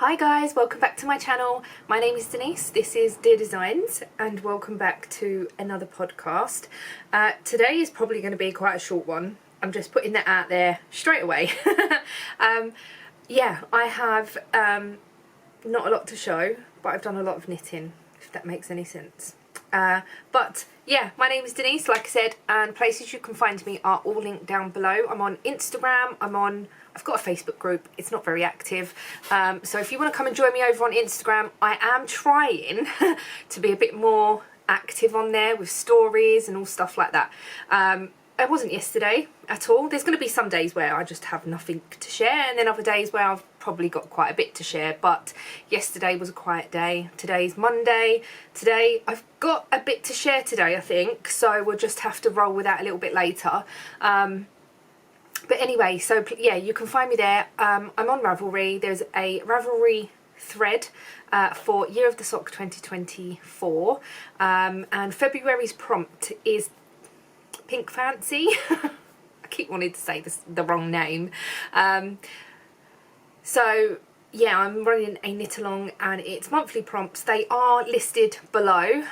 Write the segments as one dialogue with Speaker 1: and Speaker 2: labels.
Speaker 1: Hi guys, welcome back to my channel. My name is Denise, this is Dear Designs, and welcome back to another podcast. Today is probably going to be quite a short one. I'm just putting that out there straight away. Yeah, I have not a lot to show, but I've done a lot of knitting, if that makes any sense. But yeah, my name is Denise, like I said, and places you can find me are all linked down below. I'm on Instagram, I've got a Facebook group, it's not very active, so if you want to come and join me over on Instagram, I am trying to be a bit more active on there with stories and all stuff like that. I wasn't yesterday at all. There's going to be some days where I just have nothing to share, and then other days where I've probably got quite a bit to share, but yesterday was a quiet day. Today's Monday. Today I've got a bit to share today, I think, so we'll just have to roll with that a little bit later. But anyway, so yeah, you can find me there. I'm on Ravelry. There's a Ravelry thread for Year of the Sock 2024, and February's prompt is Pink Fancy. I keep wanting to say the wrong name. So yeah, I'm running a knit along and it's monthly prompts. They are listed below.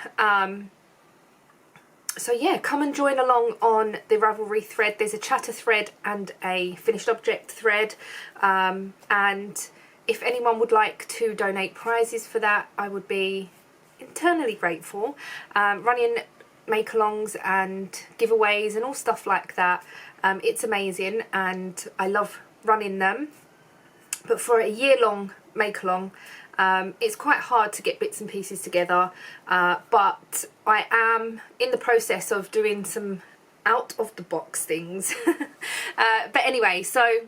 Speaker 1: So yeah, come and join along on the Ravelry thread. There's a chatter thread and a finished object thread, and if anyone would like to donate prizes for that, I would be eternally grateful. Running make-alongs and giveaways and all stuff like that. It's amazing and I love running them, but for a year-long make-along, it's quite hard to get bits and pieces together, but I am in the process of doing some out-of-the-box things. But anyway, so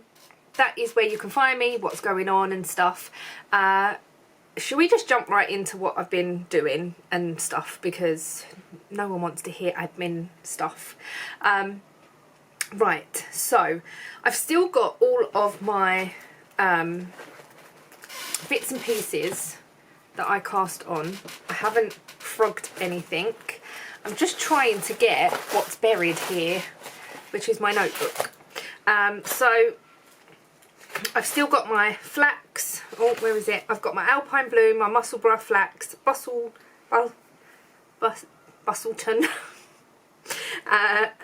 Speaker 1: that is where you can find me, what's going on and stuff. Should we just jump right into what I've been doing and stuff, because no one wants to hear admin stuff. Right, so I've still got all of my bits and pieces that I cast on. I haven't frogged anything. I'm just trying to get what's buried here, which is my notebook. So I've still got my flax. Oh, where is it? I've got my Alpine Bloom, my Musselburgh flax, Bustleton,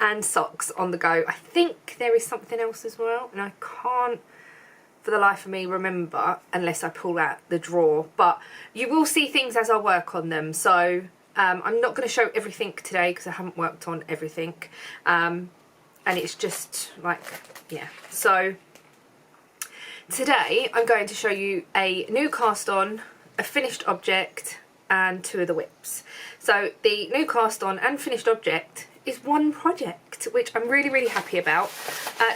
Speaker 1: and socks on the go. I think there is something else as well, and I can't for the life of me remember unless I pull out the drawer, but you will see things as I work on them. So I'm not going to show everything today because I haven't worked on everything, and it's just like, yeah. So today I'm going to show you a new cast on, a finished object, and two of the whips. So the new cast on and finished object is one project, which I'm really happy about.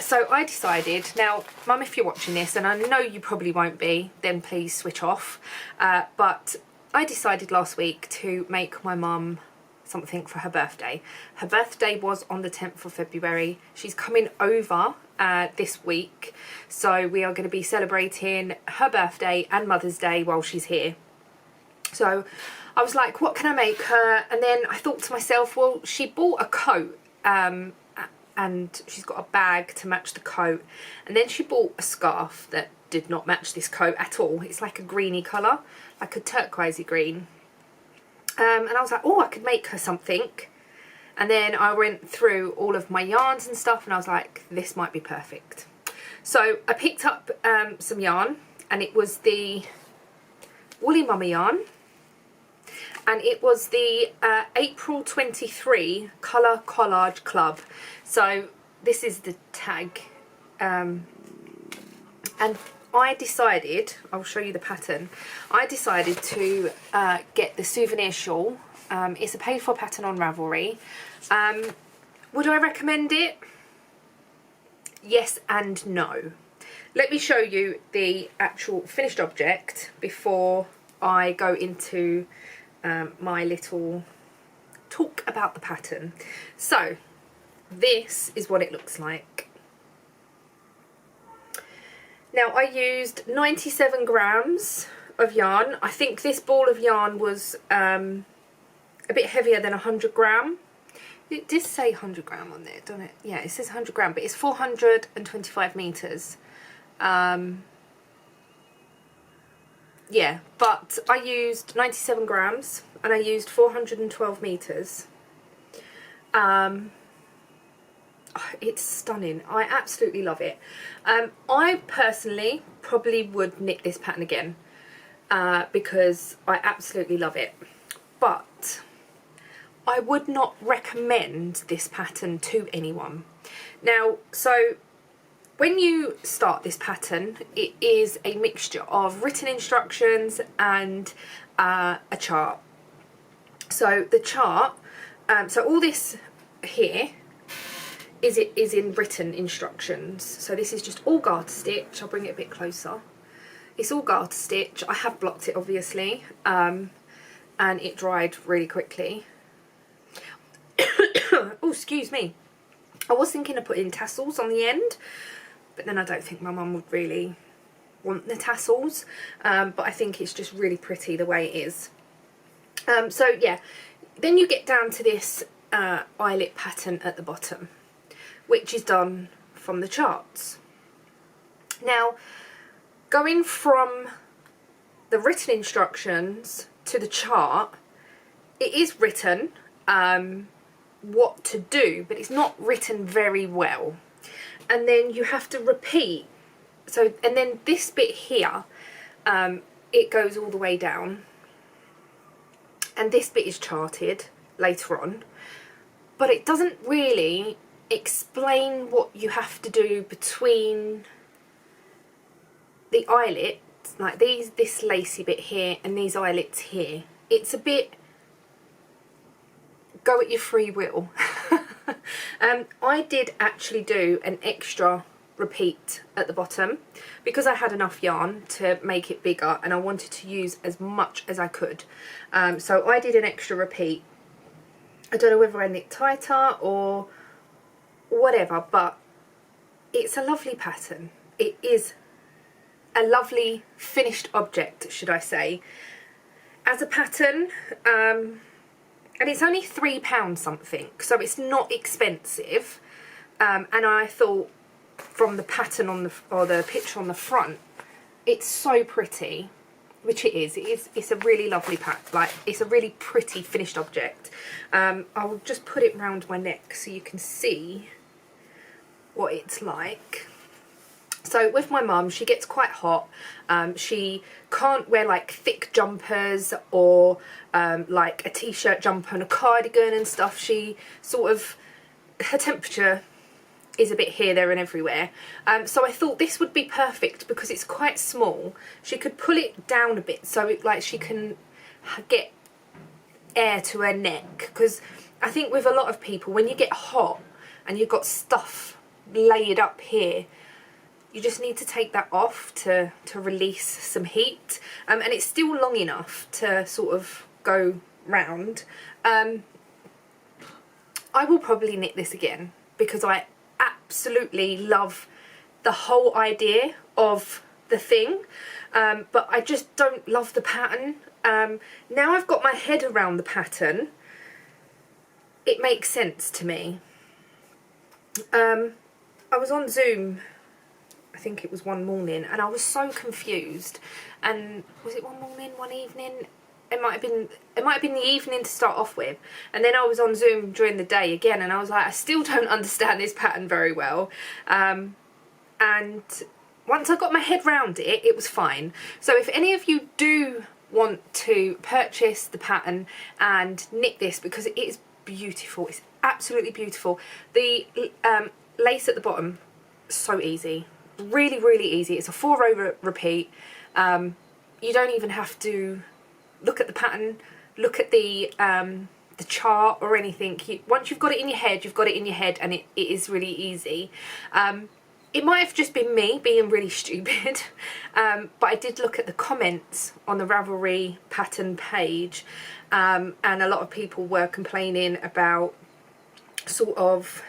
Speaker 1: So I decided, now Mum, if you're watching this, and I know you probably won't be, then please switch off, but I decided last week to make my mum something for her birthday. Her birthday was on the 10th of February. She's coming over this week, so we are going to be celebrating her birthday and Mother's Day while she's here. So I was like, what can I make her? And then I thought to myself, well, she bought a coat, and she's got a bag to match the coat, and then she bought a scarf that did not match this coat at all. It's like a greeny colour, like a turquoisey green. And I was like, oh, I could make her something. And then I went through all of my yarns and stuff, and I was like, this might be perfect. So I picked up some yarn, and it was the Woolly Mummy yarn, and it was the April 23 Colour Collage Club. So this is the tag, and I decided, I'll show you the pattern, I decided to get the Souvenir Shawl. It's a paid for pattern on Ravelry. Would I recommend it? Yes and no. Let me show you the actual finished object before I go into my little talk about the pattern. So this is what it looks like. Now I used 97 grams of yarn. I think this ball of yarn was a bit heavier than 100 gram. It did say 100 gram on there, doesn't it? Yeah, it says 100 gram, but it's 425 meters. yeah, but I used 97 grams and I used 412 meters. It's stunning. I absolutely love it. I personally probably would knit this pattern again because I absolutely love it, but I would not recommend this pattern to anyone. Now, so when you start this pattern, it is a mixture of written instructions and a chart. So the chart, so all this here is in written instructions. So this is just all garter stitch. I'll bring it a bit closer. It's all garter stitch. I have blocked it obviously, and it dried really quickly. Oh, excuse me. I was thinking of putting tassels on the end, but then I don't think my mum would really want the tassels, but I think it's just really pretty the way it is. So yeah, then you get down to this eyelet pattern at the bottom, which is done from the charts. Now, going from the written instructions to the chart, it is written what to do, but it's not written very well. And then you have to repeat. So, and then this bit here, it goes all the way down. And this bit is charted later on, but it doesn't really explain what you have to do between the eyelets, like this lacy bit here and these eyelets here. It's a bit go at your free will. I did actually do an extra repeat at the bottom because I had enough yarn to make it bigger and I wanted to use as much as I could. So I did an extra repeat. I don't know whether I knit tighter or whatever, but it's a lovely pattern. It is a lovely finished object, should I say, as a pattern. And it's only £3 something, so it's not expensive. And I thought from the pattern on the, or the picture on the front, it's so pretty, which it is. It's a really lovely pattern. Like, it's a really pretty finished object. I'll just put it round my neck so you can see what it's like. So with my mum, she gets quite hot. She can't wear like thick jumpers or like a t-shirt jumper and a cardigan and stuff. She sort of, her temperature is a bit here, there and everywhere. So I thought this would be perfect because it's quite small. She could pull it down a bit so it, like she can get air to her neck, because I think with a lot of people, when you get hot and you've got stuff laid up here, you just need to take that off to release some heat, and it's still long enough to sort of go round. I will probably knit this again because I absolutely love the whole idea of the thing, but I just don't love the pattern. Now I've got my head around the pattern, it makes sense to me. I was on Zoom, I think it was one morning, and I was so confused. And was it one morning, one evening? It might have been the evening to start off with. And then I was on Zoom during the day again, and I was like, I still don't understand this pattern very well. And once I got my head round it, it was fine. So if any of you do want to purchase the pattern and knit this, because it is beautiful, it's absolutely beautiful. The lace at the bottom, so easy. Really, really easy. It's a 4-row repeat. You don't even have to look at the pattern, look at the chart or anything. Once you've got it in your head, you've got it in your head, and it is really easy. It might have just been me being really stupid, but I did look at the comments on the Ravelry pattern page, and a lot of people were complaining about sort of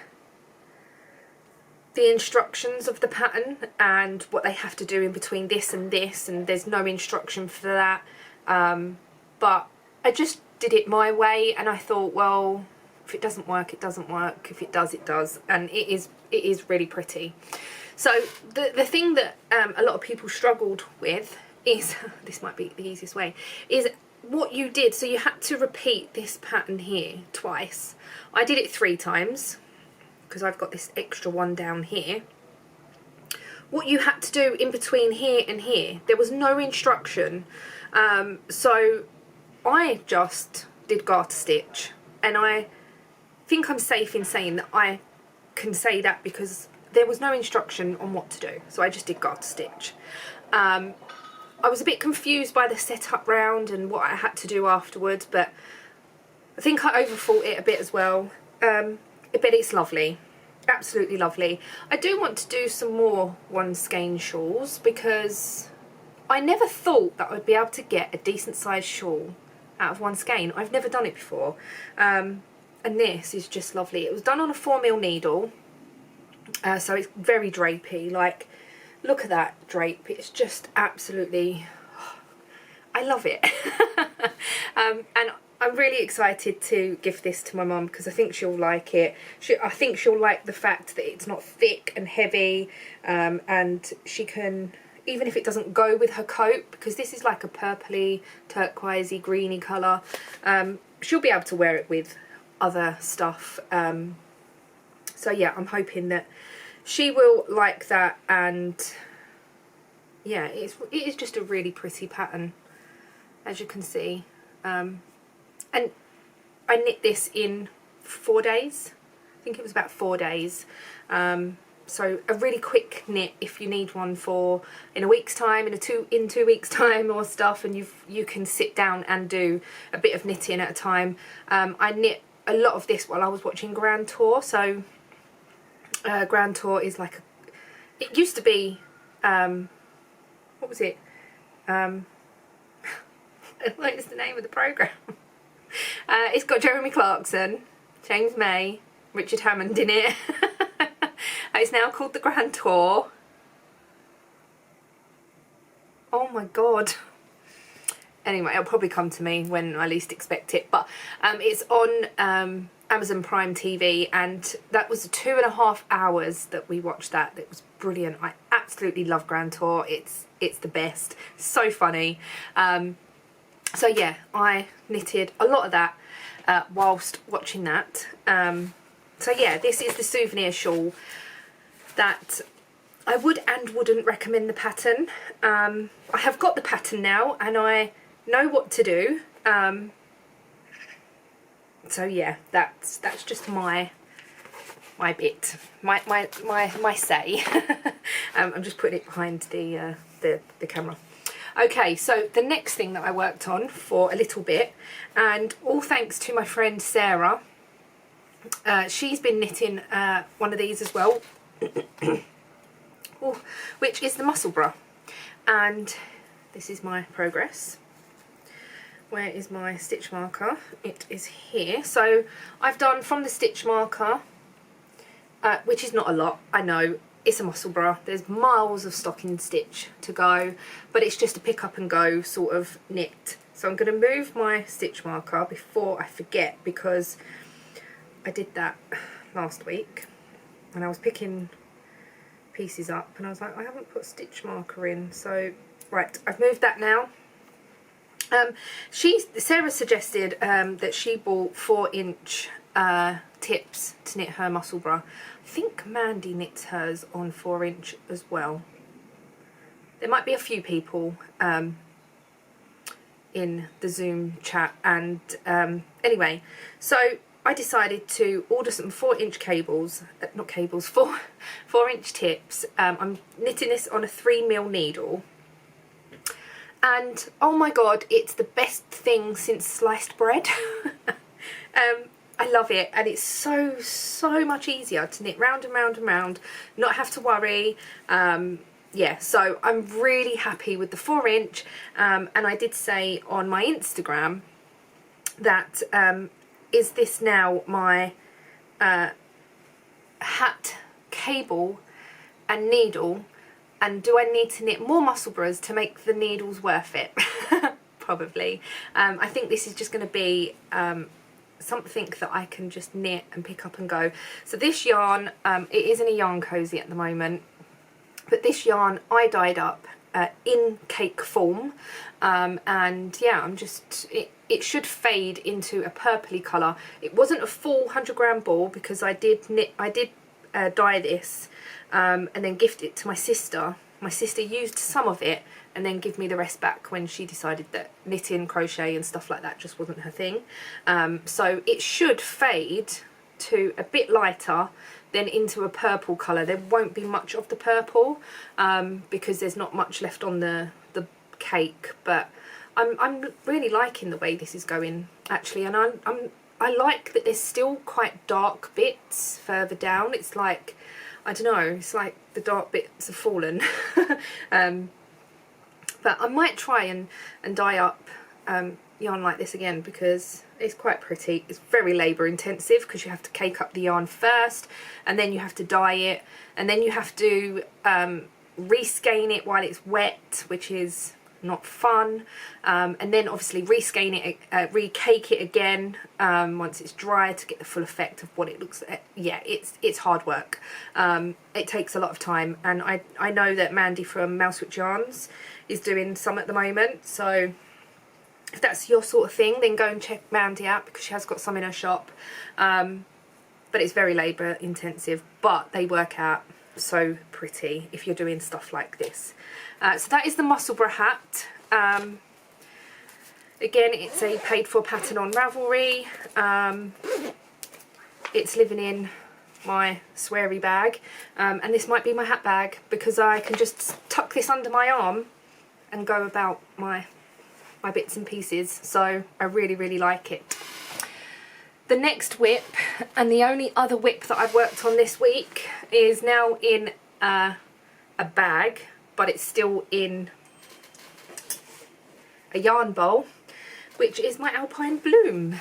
Speaker 1: the instructions of the pattern and what they have to do in between this, and there's no instruction for that. But I just did it my way, and I thought, well, if it doesn't work, it doesn't work. If it does, it does. And it is really pretty. So the thing that a lot of people struggled with is, this might be the easiest way, is what you did. So you had to repeat this pattern here twice. I did it 3 times because I've got this extra one down here. What you had to do in between here and here, there was no instruction. So I just did garter stitch, and I think I'm safe in saying that I can say that because there was no instruction on what to do. So I just did garter stitch. I was a bit confused by the setup round and what I had to do afterwards, but I think I overthought it a bit as well. But it's lovely. Absolutely lovely. I do want to do some more one skein shawls because I never thought that I'd be able to get a decent sized shawl out of one skein. I've never done it before. And this is just lovely. It was done on a 4mm needle. So it's very drapey. Like, look at that drape. It's just absolutely, I love it. And I'm really excited to give this to my mum because I think she'll like it. I think she'll like the fact that it's not thick and heavy, and she can, even if it doesn't go with her coat, because this is like a purpley, turquoisey, greeny colour, she'll be able to wear it with other stuff. So yeah, I'm hoping that she will like that, and yeah, it is just a really pretty pattern, as you can see. And I knit this in 4 days. I think it was about 4 days. So a really quick knit if you need one for in a week's time, in 2 weeks time or stuff, and you can sit down and do a bit of knitting at a time. I knit a lot of this while I was watching Grand Tour. So Grand Tour is like it used to be what was it? What is the name of the programme? It's got Jeremy Clarkson, James May, Richard Hammond in it. It's now called the Grand Tour. Oh my god. Anyway, it'll probably come to me when I least expect it. But it's on Amazon Prime TV, and that was 2.5 hours that we watched that. It was brilliant. I absolutely love Grand Tour. It's the best. So funny. So yeah, I knitted a lot of that whilst watching that. So yeah, this is the Souvenir Shawl that I would and wouldn't recommend the pattern. I have got the pattern now and I know what to do. So yeah, that's just my bit, my say. I'm just putting it behind the camera. Okay, so the next thing that I worked on for a little bit, and all thanks to my friend Sarah, she's been knitting one of these as well, Ooh, which is the Musselburgh, and this is my progress. Where is my stitch marker? It is here. So I've done from the stitch marker, which is not a lot, I know. It's a Musselburgh. There's miles of stocking stitch to go, but it's just a pick up and go sort of knit. So I'm going to move my stitch marker before I forget, because I did that last week and I was picking pieces up and I was like, I haven't put stitch marker in. So right, I've moved that now. Sarah suggested that she bought 4-inch tips to knit her Musselburgh. I think Mandy knits hers on 4-inch as well. There might be a few people in the Zoom chat, and anyway, so I decided to order some 4-inch cables, not cables, 4-inch tips. I'm knitting this on a 3mm needle. And oh my god, it's the best thing since sliced bread. I love it, and it's so much easier to knit round and round and round, not have to worry. Yeah, so I'm really happy with the 4-inch, and I did say on my Instagram that is this now my hat cable and needle, and do I need to knit more Musselburghs to make the needles worth it? Probably. I think this is just going to be something that I can just knit and pick up and go. So this yarn, it is in a yarn cozy at the moment, but this yarn I dyed up in cake form, and yeah, it should fade into a purpley colour. It wasn't a full 100-gram ball because I did dye this and then gift it to my sister. My sister used some of it and then give me the rest back when she decided that knitting, crochet and stuff like that just wasn't her thing. So it should fade to a bit lighter, then into a purple colour. There won't be much of the purple because there's not much left on the cake, but I'm really liking the way this is going actually, and I like that there's still quite dark bits further down. It's like, I don't know, it's like the dark bits have fallen. But I might try and dye up yarn like this again because it's quite pretty. It's very labour intensive because you have to cake up the yarn first and then you have to dye it and then you have to reskein it while it's wet, which is not fun, and then obviously reskein it, recake it again once it's dry to get the full effect of what it looks like. Yeah, it's hard work. It takes a lot of time, and I know that Mandy from Mousewitch Yarns is doing some at the moment, so if that's your sort of thing, then go and check Mandy out because she has got some in her shop. But it's very labour intensive, but they work out so pretty if you're doing stuff like this. So that is the Musselburgh Hat. Again, it's a paid for pattern on Ravelry. It's living in my sweary bag, and this might be my hat bag because I can just tuck this under my arm and go about my bits and pieces, so I really like it. The next whip, and the only other whip that I've worked on this week, is now in a bag, but it's still in a yarn bowl, which is my Alpine Bloom.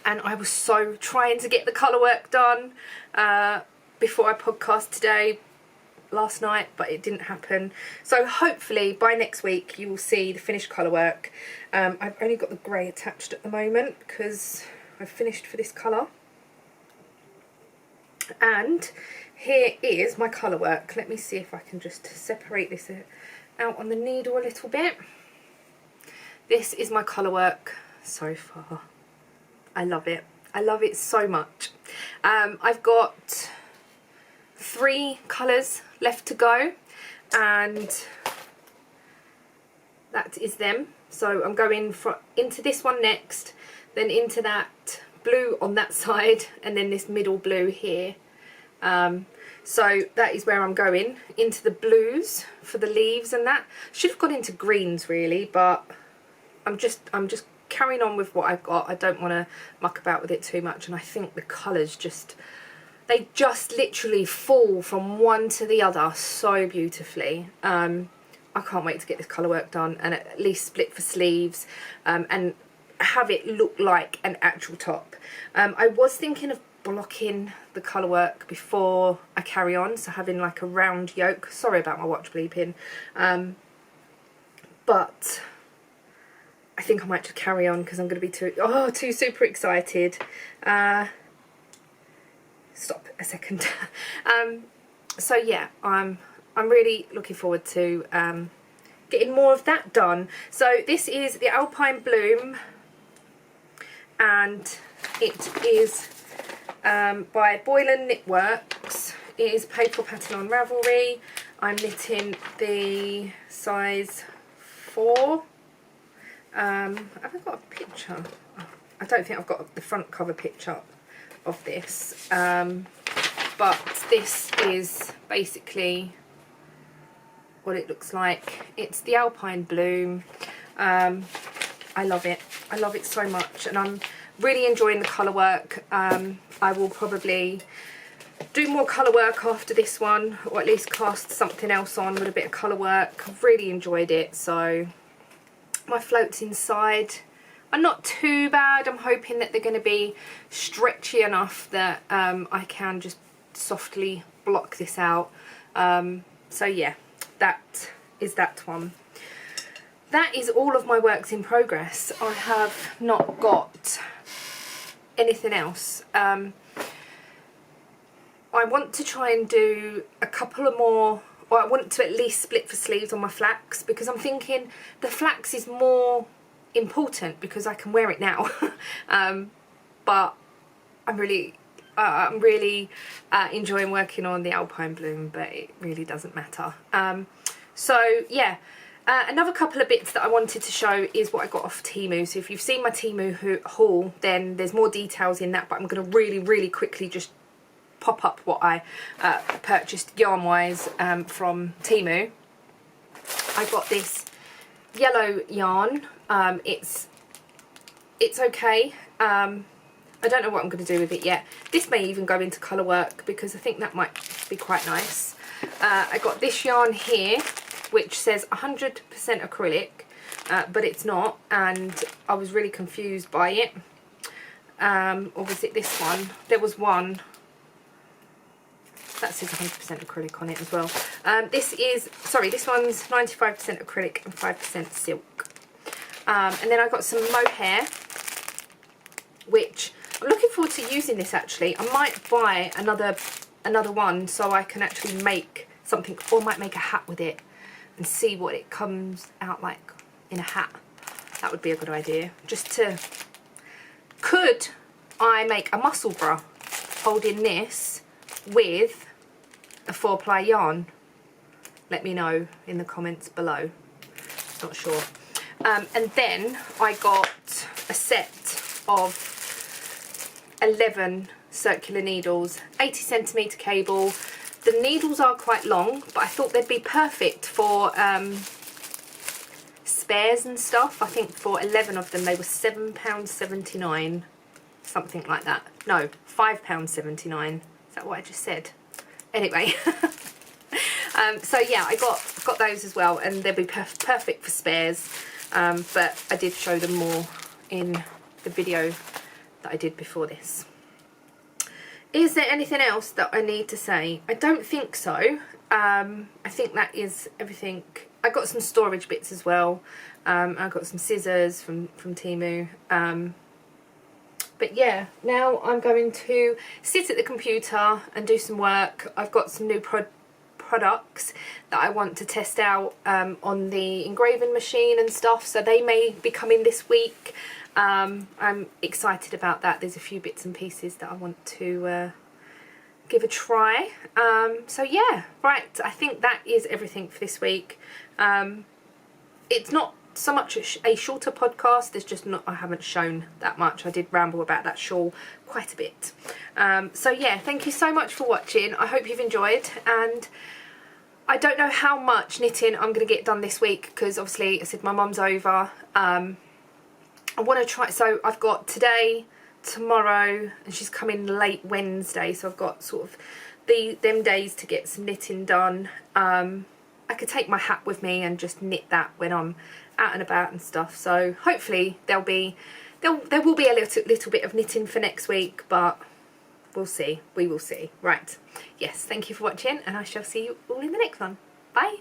Speaker 1: And I was so trying to get the colour work done before I podcast today, last night, but it didn't happen. So hopefully by next week you will see the finished colour work. I've only got the grey attached at the moment because I've finished for this colour. And here is my colour work. Let me see if I can just separate this out on the needle a little bit. This is my colour work so far. I love it. I love it so much. I've got 3 colours left to go, and that is them. So I'm going into this one next, then into that blue on that side, and then this middle blue here. So that is where I'm going, into the blues for the leaves and that. Should have gone into greens really, but I'm just carrying on with what I've got. I don't want to muck about with it too much, and I think the colours they just literally fall from one to the other so beautifully. I can't wait to get this colour work done and at least split for sleeves and have it look like an actual top. I was thinking of blocking the colour work before I carry on, so having like a round yoke. Sorry about my watch bleeping, but I think I might just carry on because I'm going to be too super excited. Stop a second. So yeah, I'm really looking forward to getting more of that done. So this is the Alpine Bloom, and it is by Boylan Knitworks. It is paid for pattern on Ravelry. I'm knitting the size 4. Have I got a picture? Oh, I don't think I've got the front cover picture of this, but this is basically what it looks like. It's the Alpine Bloom. I love it. I love it so much, and I'm really enjoying the colour work. I will probably do more colour work after this one, or at least cast something else on with a bit of colour work. I've really enjoyed it. So my floats inside are not too bad. I'm hoping that they're going to be stretchy enough that I can just softly block this out. So yeah, that is that one. That is all of my works in progress. I have not got anything else. I want to try and do a couple of more or I want to at least split the sleeves on my flax, because I'm thinking the flax is more important because I can wear it now. But I'm really enjoying working on the Alpine Bloom, but it really doesn't matter. So yeah, another couple of bits that I wanted to show is what I got off Temu. So if you've seen my Temu haul, then there's more details in that, but I'm going to really quickly just pop up what I purchased yarn wise from Temu. I got this yellow yarn. It's okay. I don't know what I'm going to do with it yet. This may even go into colour work because I think that might be quite nice. I got this yarn here which says 100% acrylic, but it's not, and I was really confused by it. Or was it this one? There was one that says 100% acrylic on it as well. This one's 95% acrylic and 5% silk. And then I got some mohair, which I'm looking forward to using this actually. I might buy another one so I can actually make something, or might make a hat with it and see what it comes out like in a hat. That would be a good idea. Could I make a Musselburgh holding this with a 4-ply yarn? Let me know in the comments below. Not sure. And then I got a set of 11 circular needles, 80cm cable. The needles are quite long, but I thought they'd be perfect for spares and stuff. I think for 11 of them they were £7.79, something like that. No, £5.79. Is that what I just said? Anyway. So yeah, I got those as well, and they'll be perfect for spares. But I did show them more in the video that I did before this. Is there anything else that I need to say? I don't think so. I think that is everything. I got some storage bits as well. I got some scissors from Temu. But yeah, now I'm going to sit at the computer and do some work. I've got some new products that I want to test out on the engraving machine and stuff, so they may be coming this week. I'm excited about that. There's a few bits and pieces that I want to give a try. So yeah, right, I think that is everything for this week. It's not so much a shorter podcast, there's just not, I haven't shown that much. I did ramble about that shawl quite a bit. So yeah, thank you so much for watching. I hope you've enjoyed, and I don't know how much knitting I'm going to get done this week because obviously I said my mum's over. I want to try, so I've got today, tomorrow, and she's coming late Wednesday, so I've got sort of them days to get some knitting done. I could take my hat with me and just knit that when I'm out and about and stuff, so hopefully there will be a little bit of knitting for next week, but we'll see. We will see. Right, yes, thank you for watching, and I shall see you all in the next one. Bye.